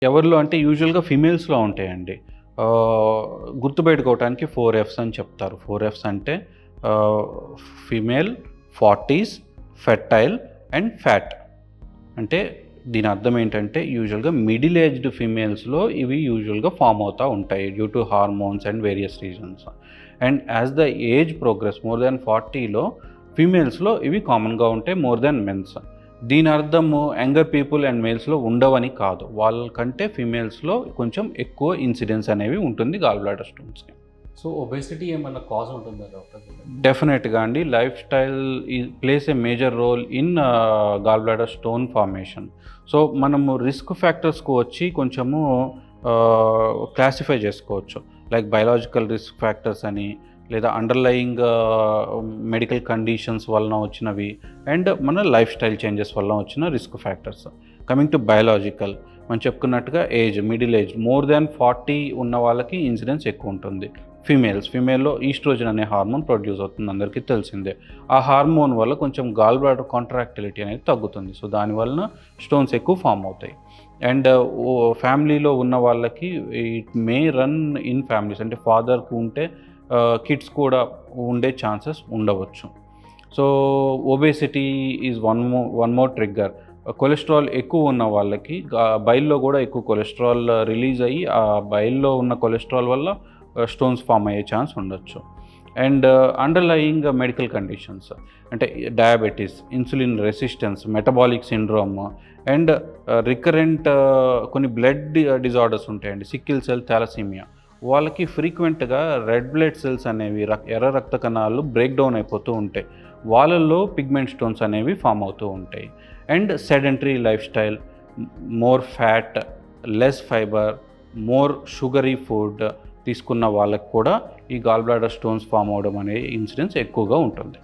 ఎవరిలో అంటే యూజువల్‌గా ఫీమేల్స్‌లో ఉంటాయండి. గుర్తుపెట్టుకోవటానికి 4 ఎఫ్స్ అని చెప్తారు. 4 ఎఫ్స్ అంటే ఆహ్, ఫీమేల్, 40స్, ఫెర్టైల్ అండ్ ఫ్యాట్. అంటే దీని అర్థం ఏంటంటే యూజువల్‌గా మిడిల్ ఏజ్డ్ ఫీమేల్స్‌లో ఇవి యూజువల్‌గా ఫార్మ్ అవుతా ఉంటాయి due to hormones and various reasons. And as the age progress more than 40లో ఫీమేల్స్‌లో ఇవి కామన్‌గా ఉంటాయి మోర్ దాన్ మెన్స్. దీని అర్థము యంగర్ పీపుల్ అండ్ మేల్స్‌లో ఉండవని కాదు. వాళ్ళకంటే ఫీమేల్స్‌లో కొంచెం ఎక్కువ ఇన్సిడెన్స్ అనేవి ఉంటుంది గాల్ బ్లాడర్ స్టోన్స్‌కి. సో ఒబేసిటీ ఏమన్నా కాజ్ ఉంటుందా డాక్టర్? డెఫినెట్‌గా అండి. Life style plays a major role in gall bladder stone formation. So, మనము రిస్క్ ఫ్యాక్టర్స్‌కు వచ్చి కొంచెము క్లాసిఫై చేసుకోవచ్చు. లైక్ బయోలాజికల్ రిస్క్ ఫ్యాక్టర్స్ అని, లేదా అండర్‌లయింగ్ మెడికల్ కండిషన్స్ వలన వచ్చినవి అండ్ మన లైఫ్ స్టైల్ చేంజెస్ వలన వచ్చిన risk factors. Coming to biological, మనం చెప్పుకున్నట్టుగా age, middle age more than 40 ఉన్న వాళ్ళకి ఇన్సిడెన్స్ ఎక్కువ ఉంటుంది. ఫీమేల్‌లో ఈస్ట్రోజన్ అనే హార్మోన్ ప్రొడ్యూస్ అవుతుంది, అందరికీ తెలిసిందే. ఆ హార్మోన్ వల్ల కొంచెం గాల్ బ్లాడర్ కాంట్రాక్టిలిటీ అనేది తగ్గుతుంది. సో, దానివలన స్టోన్స్ ఎక్కువ ఫార్మ్ అవుతాయి. అండ్ ఫ్యామిలీలో ఉన్న వాళ్ళకి it may run in families, అంటే ఫాదర్‌కి ఉంటే కిడ్స్ కూడా ఉండే ఛాన్సెస్ ఉండవచ్చు. So, obesity is one more trigger. Cholesterol ఎక్కువ ఉన్న వాళ్ళకి బైల్‌లో కూడా ఎక్కువ కొలెస్ట్రాల్ రిలీజ్ అయ్యి, ఆ బైల్‌లో ఉన్న కొలెస్ట్రాల్ వల్ల స్టోన్స్ ఫార్మ్ అయ్యే ఛాన్స్ ఉండొచ్చు. అండ్ అండర్‌లయింగ్ మెడికల్ కండిషన్స్ అంటే diabetes, insulin resistance, metabolic syndrome and recurrent కొన్ని బ్లడ్ డిజార్డర్స్ ఉంటాయండి. సిక్కిల్ సెల్ థాలసీమియా వాళ్ళకి ఫ్రీక్వెంట్‌గా రెడ్ బ్లడ్ సెల్స్ అనేవి ఎర్ర రక్త కణాలు బ్రేక్ డౌన్ అయిపోతూ ఉంటాయి. వాళ్ళల్లో పిగ్మెంట్ స్టోన్స్ అనేవి ఫార్మ్ అవుతూ ఉంటాయి. And sedentary life style, more fat, less fibre, more sugary food తీసుకున్న వాళ్ళకి కూడా ఈ గాల్ బ్లాడర్ స్టోన్స్ ఫార్మ్ అవ్వడం అనే ఇన్సిడెన్స్ ఎక్కువగా ఉంటుంది.